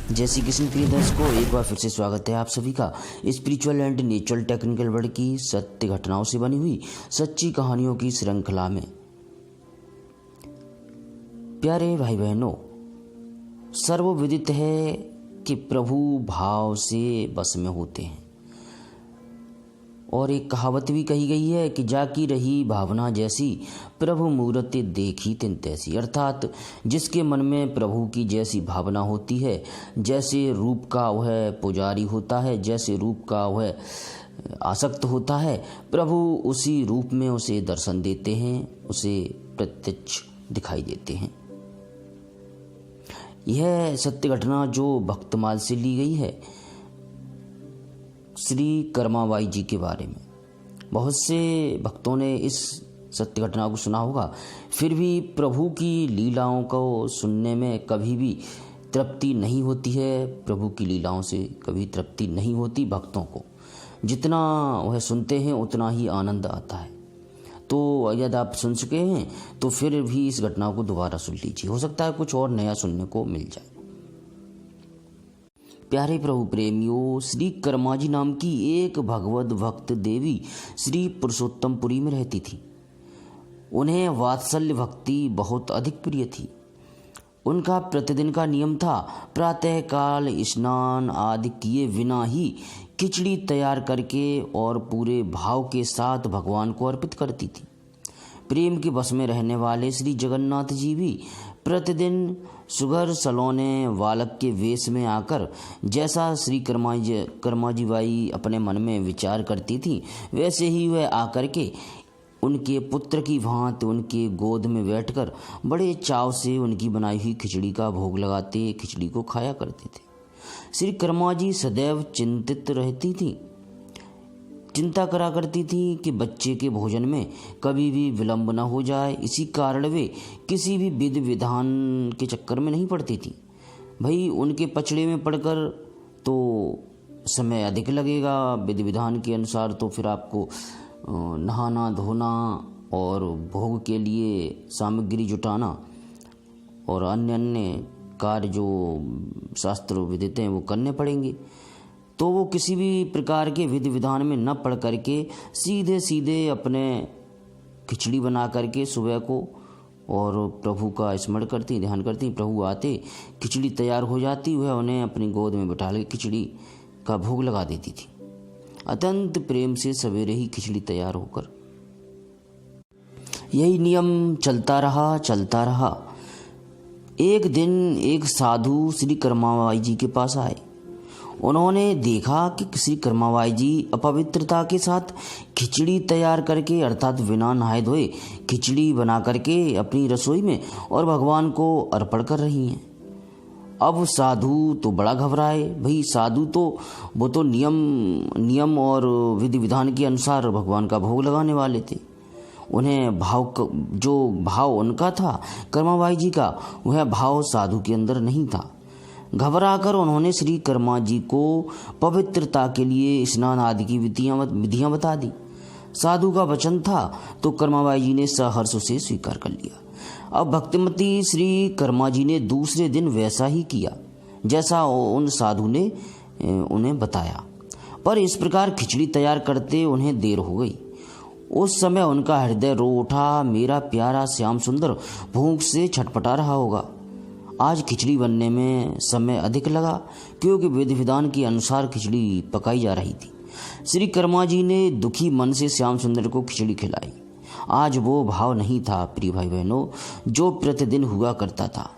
जय श्री कृष्ण प्रिय दर्शकों, एक बार फिर से स्वागत है आप सभी का spiritual and natural technical world की सत्य घटनाओं से बनी हुई सच्ची कहानियों की श्रृंखला में। प्यारे भाई बहनों, सर्वविदित है कि प्रभु भाव से बस में होते हैं और एक कहावत भी कही गई है कि जाकी रही भावना जैसी प्रभु मूर्ति देखी तिन तैसी। अर्थात जिसके मन में प्रभु की जैसी भावना होती है, जैसे रूप का वह पुजारी होता है, जैसे रूप का वह आसक्त होता है, प्रभु उसी रूप में उसे दर्शन देते हैं, उसे प्रत्यक्ष दिखाई देते हैं। यह सत्य घटना जो भक्तमाल से ली गई है श्री कर्माबाई जी के बारे में। बहुत से भक्तों ने इस सत्य घटना को सुना होगा, फिर भी प्रभु की लीलाओं को सुनने में कभी भी तृप्ति नहीं होती है। प्रभु की लीलाओं से कभी तृप्ति नहीं होती भक्तों को। जितना वह सुनते हैं उतना ही आनंद आता है। तो यदि आप सुन चुके हैं तो फिर भी इस घटना को दोबारा सुन लीजिए, हो सकता है कुछ और नया सुनने को मिल जाए। प्यारे प्रभु प्रेमियों, श्री कर्माजी नाम की एक भगवत भक्त देवी श्री पुरुषोत्तमपुरी में रहती थी। उन्हें वात्सल्य भक्ति बहुत अधिक प्रिय थी। उनका प्रतिदिन का नियम था प्रातःकाल स्नान आदि किए बिना ही खिचड़ी तैयार करके और पूरे भाव के साथ भगवान को अर्पित करती थी। प्रेम के बस में रहने वाले श्री जगन्नाथ जी भी प्रतिदिन सुगर सलोने बालक के वेश में आकर जैसा श्री कर्माजी बाई अपने मन में विचार करती थी, वैसे ही वह आकर के उनके पुत्र की भांति उनके गोद में बैठकर बड़े चाव से उनकी बनाई हुई खिचड़ी का भोग लगाते, खिचड़ी को खाया करते थे। श्री कर्माजी सदैव चिंतित रहती थी, चिंता करा करती थी कि बच्चे के भोजन में कभी भी विलंब न हो जाए। इसी कारण वे किसी भी विधि विधान के चक्कर में नहीं पड़ती थी। भाई उनके पचड़े में पड़कर तो समय अधिक लगेगा विधि विधान के अनुसार, तो फिर आपको नहाना धोना और भोग के लिए सामग्री जुटाना और अन्य अन्य कार्य जो शास्त्र विदित हैं वो करने पड़ेंगे। तो वो किसी भी प्रकार के विधि विधान में न पढ़ करके सीधे सीधे अपने खिचड़ी बना करके सुबह को और प्रभु का स्मरण करती, ध्यान करती। प्रभु आते, खिचड़ी तैयार हो जाती, वह उन्हें अपनी गोद में बिठा ले खिचड़ी का भोग लगा देती थी। अत्यंत प्रेम से सवेरे ही खिचड़ी तैयार होकर यही नियम चलता रहा। एक दिन एक साधु श्री कर्माबाई जी के पास आए। उन्होंने देखा कि श्री कर्माबाई जी अपवित्रता के साथ खिचड़ी तैयार करके अर्थात बिना नहाए धोए खिचड़ी बना करके अपनी रसोई में और भगवान को अर्पण कर रही हैं। अब साधु तो बड़ा घबराए। भाई साधु तो वो तो नियम और विधि विधान के अनुसार भगवान का भोग लगाने वाले थे। उन्हें जो भाव उनका था कर्माबाई जी का, वह भाव साधु के अंदर नहीं था। घबराकर उन्होंने श्री कर्मा जी को पवित्रता के लिए स्नान आदि की विधियां बता दी। साधु का वचन था तो कर्माबाई जी ने सहर्ष से स्वीकार कर लिया। अब भक्तिमती श्री कर्मा जी ने दूसरे दिन वैसा ही किया जैसा उन साधु ने उन्हें बताया, पर इस प्रकार खिचड़ी तैयार करते उन्हें देर हो गई। उस समय उनका हृदय रो उठा। मेरा प्यारा श्याम सुंदर भूख से छटपटा रहा होगा। आज खिचड़ी बनने में समय अधिक लगा क्योंकि विधि विधान के अनुसार खिचड़ी पकाई जा रही थी। श्री कर्मा जी ने दुखी मन से श्याम सुंदर को खिचड़ी खिलाई। आज वो भाव नहीं था प्रिय भाई बहनों जो प्रतिदिन हुआ करता था,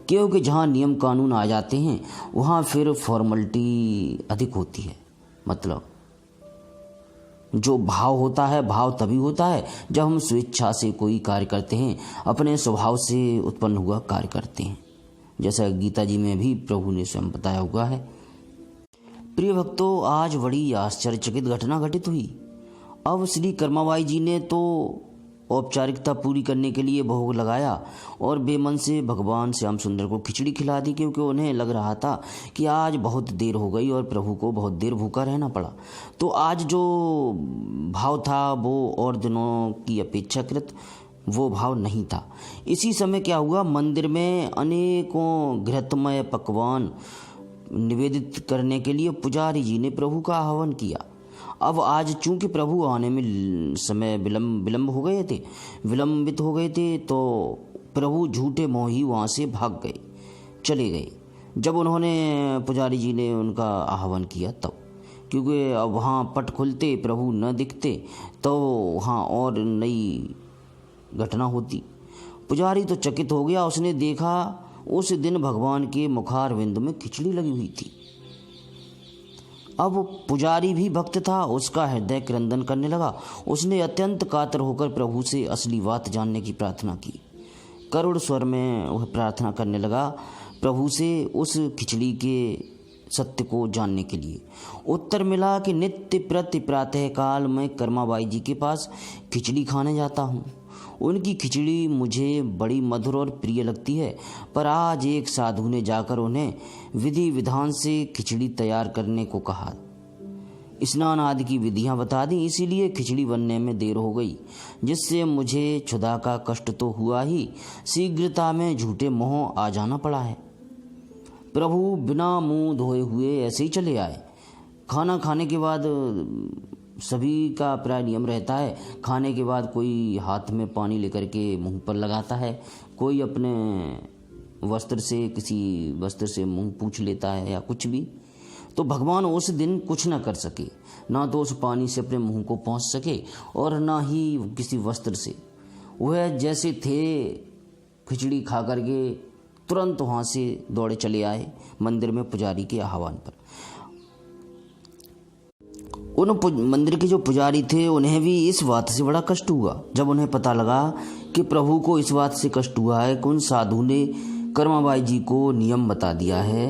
क्योंकि जहाँ नियम कानून आ जाते हैं वहाँ फिर फॉर्मेलिटी अधिक होती है। मतलब जो भाव होता है, भाव तभी होता है जब हम स्वेच्छा से कोई कार्य करते हैं, अपने स्वभाव से उत्पन्न हुआ कार्य करते हैं, जैसा गीता जी में भी प्रभु ने स्वयं बताया हुआ है। प्रिय भक्तों, आज बड़ी आश्चर्यचकित घटना घटित हुई। अब श्री कर्माबाई जी ने तो औपचारिकता पूरी करने के लिए भोग लगाया और बेमन से भगवान श्याम सुंदर को खिचड़ी खिला दी, क्योंकि उन्हें लग रहा था कि आज बहुत देर हो गई और प्रभु को बहुत देर भूखा रहना पड़ा। तो आज जो भाव था वो और दिनों की अपेक्षाकृत वो भाव नहीं था। इसी समय क्या हुआ, मंदिर में अनेकों घृतमय पकवान निवेदित करने के लिए पुजारी जी ने प्रभु का आह्वान किया। अब आज चूंकि प्रभु आने में समय विलंबित हो गए थे, तो प्रभु झूठे मोही वहाँ से चले गए। जब उन्होंने पुजारी जी ने उनका आह्वान किया तब, क्योंकि अब वहाँ पट खुलते, प्रभु न दिखते तो वहाँ और नई घटना होती। पुजारी तो चकित हो गया। उसने देखा उस दिन भगवान के मुखारविंद में खिचड़ी लगी हुई थी। अब पुजारी भी भक्त था, उसका हृदय क्रंदन करने लगा। उसने अत्यंत कातर होकर प्रभु से असली बात जानने की प्रार्थना की। करुण स्वर में वह प्रार्थना करने लगा प्रभु से उस खिचड़ी के सत्य को जानने के लिए। उत्तर मिला कि नित्य प्रति प्रातः काल मैं कर्माबाई जी के पास खिचड़ी खाने जाता हूँ। उनकी खिचड़ी मुझे बड़ी मधुर और प्रिय लगती है, पर आज एक साधु ने जाकर उन्हें विधि विधान से खिचड़ी तैयार करने को कहा। स्नान आदि की विधियां बता दी, इसीलिए खिचड़ी बनने में देर हो गई, जिससे मुझे क्षुधा का कष्ट तो हुआ ही, शीघ्रता में झूठे मोह आ जाना पड़ा है। प्रभु बिना मुंह धोए हुए ऐसे ही चले आए। खाना खाने के बाद सभी का प्राय नियम रहता है, खाने के बाद कोई हाथ में पानी लेकर के मुंह पर लगाता है, कोई अपने किसी वस्त्र से मुंह पूछ लेता है या कुछ भी। तो भगवान उस दिन कुछ न कर सके, ना तो उस पानी से अपने मुंह को पहुंच सके और ना ही किसी वस्त्र से। वह जैसे थे खिचड़ी खा करके तुरंत वहाँ से दौड़े चले आए मंदिर में पुजारी के आह्वान पर। उन मंदिर के जो पुजारी थे उन्हें भी इस बात से बड़ा कष्ट हुआ जब उन्हें पता लगा कि प्रभु को इस बात से कष्ट हुआ है कि उन साधु ने कर्माबाई जी को नियम बता दिया है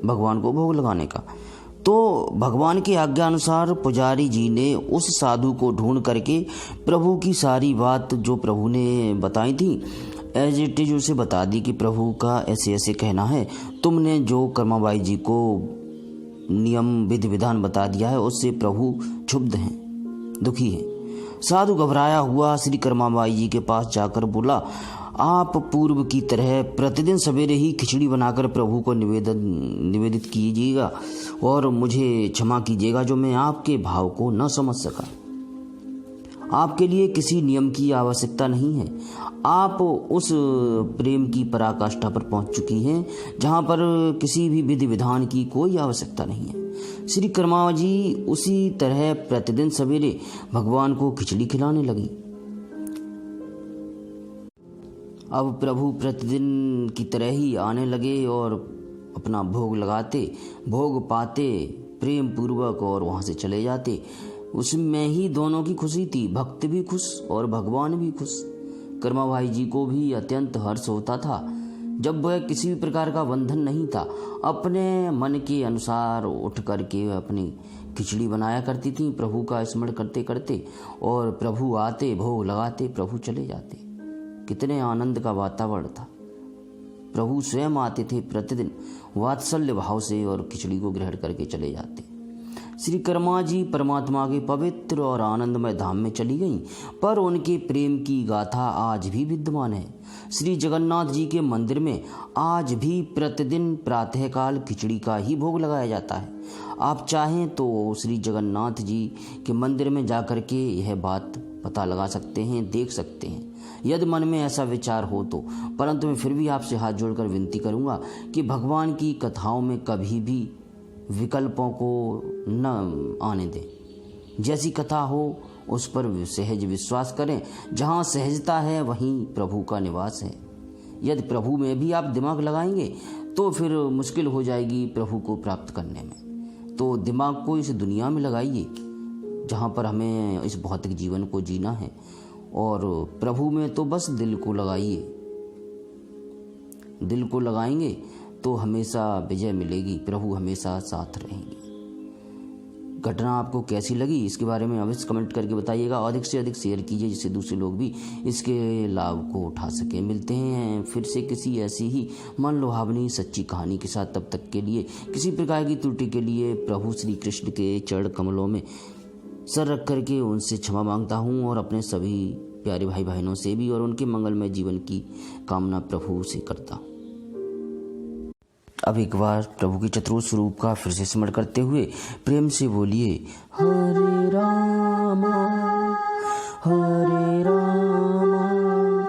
भगवान को भोग लगाने का। तो भगवान की आज्ञा अनुसार पुजारी जी ने उस साधु को ढूंढ करके प्रभु की सारी बात जो प्रभु ने बताई थी एज इट इज उसे बता दी कि प्रभु का ऐसे ऐसे कहना है, तुमने जो कर्माबाई जी को नियम विधि विधान बता दिया है उससे प्रभु क्षुब्ध हैं, दुखी हैं। साधु घबराया हुआ श्री कर्माबाई जी के पास जाकर बोला, आप पूर्व की तरह प्रतिदिन सवेरे ही खिचड़ी बनाकर प्रभु को निवेदित कीजिएगा और मुझे क्षमा कीजिएगा जो मैं आपके भाव को न समझ सका। आपके लिए किसी नियम की आवश्यकता नहीं है। आप उस प्रेम की पराकाष्ठा पर पहुंच चुकी हैं जहां पर किसी भी विधि विधान की कोई आवश्यकता नहीं है। श्री कर्माबाई जी उसी तरह प्रतिदिन सवेरे भगवान को खिचड़ी खिलाने लगी। अब प्रभु प्रतिदिन की तरह ही आने लगे और अपना भोग लगाते, भोग पाते प्रेम पूर्वक और वहां से चले जाते। उसमें ही दोनों की खुशी थी, भक्त भी खुश और भगवान भी खुश। कर्माबाई जी को भी अत्यंत हर्ष होता था जब वह किसी भी प्रकार का बंधन नहीं था। अपने मन के अनुसार उठ करके अपनी खिचड़ी बनाया करती थी प्रभु का स्मरण करते करते, और प्रभु आते, भोग लगाते, प्रभु चले जाते। कितने आनंद का वातावरण था। प्रभु स्वयं आते थे प्रतिदिन वात्सल्य भाव से और खिचड़ी को ग्रहण करके चले जाते। श्री कर्मा जी परमात्मा के पवित्र और आनंदमय धाम में चली गईं, पर उनके प्रेम की गाथा आज भी विद्यमान है। श्री जगन्नाथ जी के मंदिर में आज भी प्रतिदिन प्रातःकाल खिचड़ी का ही भोग लगाया जाता है। आप चाहें तो श्री जगन्नाथ जी के मंदिर में जाकर के यह बात पता लगा सकते हैं, देख सकते हैं, यदि मन में ऐसा विचार हो तो। परंतु मैं फिर भी आपसे हाथ जोड़कर विनती करूंगा कि भगवान की कथाओं में कभी भी विकल्पों को न आने दें। जैसी कथा हो उस पर सहज विश्वास करें। जहाँ सहजता है वहीं प्रभु का निवास है। यदि प्रभु में भी आप दिमाग लगाएंगे तो फिर मुश्किल हो जाएगी प्रभु को प्राप्त करने में। तो दिमाग को इस दुनिया में लगाइए जहाँ पर हमें इस भौतिक जीवन को जीना है, और प्रभु में तो बस दिल को लगाइए। दिल को लगाएंगे तो हमेशा विजय मिलेगी, प्रभु हमेशा साथ रहेंगे। घटना आपको कैसी लगी इसके बारे में अवश्य कमेंट करके बताइएगा। अधिक से अधिक शेयर कीजिए जिससे दूसरे लोग भी इसके लाभ को उठा सके। मिलते हैं फिर से किसी ऐसी ही मन लुभावनी सच्ची कहानी के साथ। तब तक के लिए किसी प्रकार की त्रुटि के लिए प्रभु श्री कृष्ण के चरण कमलों में सर रख करके उनसे क्षमा मांगता हूँ, और अपने सभी प्यारे भाई बहनों से भी, और उनके मंगलमय जीवन की कामना प्रभु से करता हूँ। अब एक बार प्रभु के चतुर स्वरूप का फिर से स्मरण करते हुए प्रेम से बोलिए, हरे रामा हरे रामा